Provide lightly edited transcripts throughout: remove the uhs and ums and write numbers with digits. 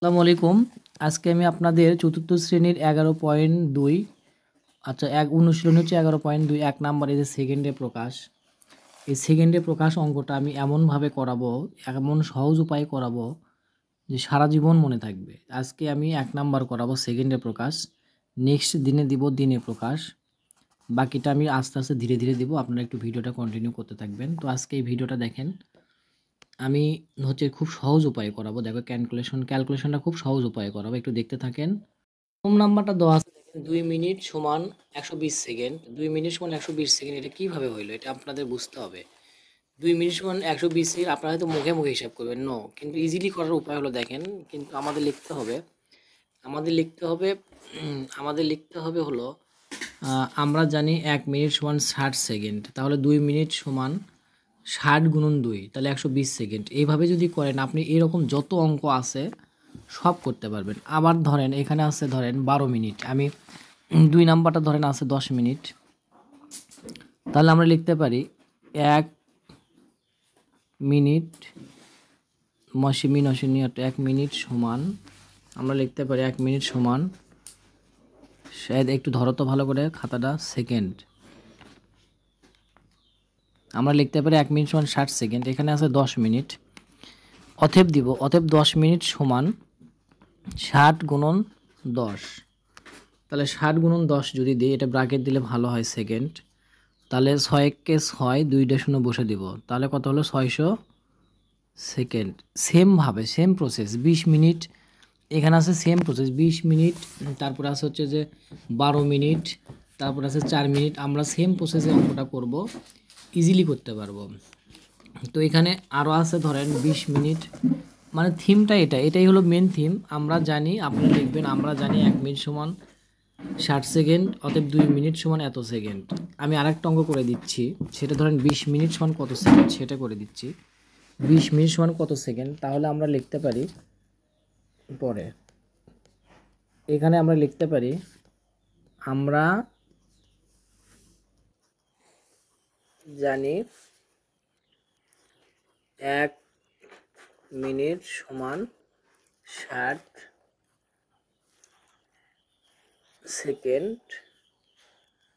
আসসালামু আলাইকুম। আজকে আমি আপনাদের চতুর্থ শ্রেণীর 11.2 অনুশীলনী হচ্ছে 11.2 1 নাম্বার এই যে সেকেন্ডে প্রকাশ। এই সেকেন্ডে প্রকাশ অঙ্কটা আমি এমনভাবে করাবো, এমন সহজ উপায়ে করাবো যে সারা জীবন মনে থাকবে। আজকে আমি 1 নাম্বার করাবো সেকেন্ডে প্রকাশ, নেক্সট দিনে দিব দিনে প্রকাশ। বাকিটা আমি আস্তে আস্তে ধীরে ধীরে দিব, আপনারা একটু ভিডিওটা কন্টিনিউ করতে থাকবেন। তো আজকে এই ভিডিওটা দেখেন, আমি হচ্ছে খুব সহজ উপায়ে করাবো। দেখো ক্যালকুলেশনটা খুব সহজ উপায়ে করাবো, একটু দেখতে থাকেন। প্রথম নাম্বারটা দেওয়া আছে, দেখেন 2 মিনিট সমান 120 সেকেন্ড। 2 মিনিট সমান 120 সেকেন্ড, এটা কিভাবে হইলো এটা আপনাদের বুঝতে হবে। 2 মিনিট সমান 120 সেকেন্ড আপনারা হয়তো মুখে মুখে হিসাব করবেন, নো, কিন্তু ইজিলি করার উপায় হলো দেখেন, কিন্তু আমাদের লিখতে হবে আমাদের লিখতে হবে হলো আমরা জানি 1 মিনিট সমান 60 সেকেন্ড, তাহলে 2 মিনিট সমান 60 গুণন 2, তাহলে 120 সেকেন্ড। এইভাবে যদি করেন আপনি এরকম যত অঙ্ক আছে সব করতে পারবেন। আবার ধরেন এখানে আছে ধরেন 12 মিনিট, আমি 2 নাম্বারটা ধরেন আছে 10 মিনিট, তাহলে আমরা লিখতে পারি 1 মিনিট 1 মিনিট সমান, আমরা লিখতে পারি 1 মিনিট সমান, শায়দ একটু ধরো তো ভালো করে খাতাটা, সেকেন্ড। আমরা লিখতে পারি 1 মিনিট সমান 60 সেকেন্ড। এখানে আছে 10 মিনিট, অতএব 10 মিনিট সমান 60 গুণন 10, তাহলে 60 গুণন 10 যদি দিই, এটা ব্র্যাকেট দিলে ভালো হয় সেকেন্ড, তাহলে 6 6 2টা শূন্য বসে দিব, তাহলে কত হলো 600 সেকেন্ড। সেমভাবে সেম প্রসেস 20 মিনিট, এখানে আছে সেম প্রসেস 20 মিনিট, তারপর আছে হচ্ছে যে 12 মিনিট, তারপর আছে 4 মিনিট। আমরা সেম প্রসেসে অঙ্কটা করব, ইজিলি করতে পারবো। তো এখানে আরও আছে ধরেন 20 মিনিট, মানে থিমটা এটাই হলো মেন থিম। আমরা জানি, আপনারা লিখবেন আমরা জানি 1 মিনিট সমান 60 সেকেন্ড, অতএব 2 মিনিট সমান এত সেকেন্ড। আমি আরেকটা অঙ্ক করে দিচ্ছি, সেটা ধরেন 20 মিনিট সমান কত সেকেন্ড সেটা করে দিচ্ছি। 20 মিনিট সমান কত সেকেন্ড, তাহলে আমরা লিখতে পারি পরে, এখানে আমরা লিখতে পারি আমরা জানি 1 মিনিট সমান 60 সেকেন্ড,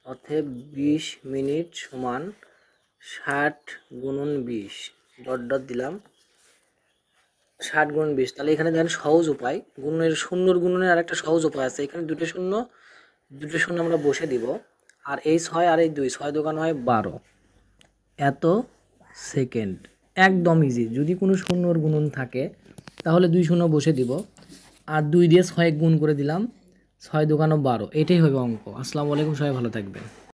অতএব 20 মিনিট সমান 60 গুণন 20, ডট ডট দিলাম 60 গুণন 20। তাহলে এখানে দেখেন সহজ উপায়, শূন্যর গুণনের আর একটা সহজ উপায় আছে। এখানে দুটো শূন্য আমরা বসে দিব, আর এই 6 আর এই 2, 6 দোকান হয় 12, এত সেকেন্ড। একদম ইজি। যদি কোনো শূন্যর গুণন থাকে তাহলে 2 শূন্য বসে দিব, আর 2 দিয়ে 6 গুণ করে দিলাম, 6 দোকানো 12, এটাই হবে অঙ্ক। আসসালামু আলাইকুম, সবাই ভালো থাকবেন।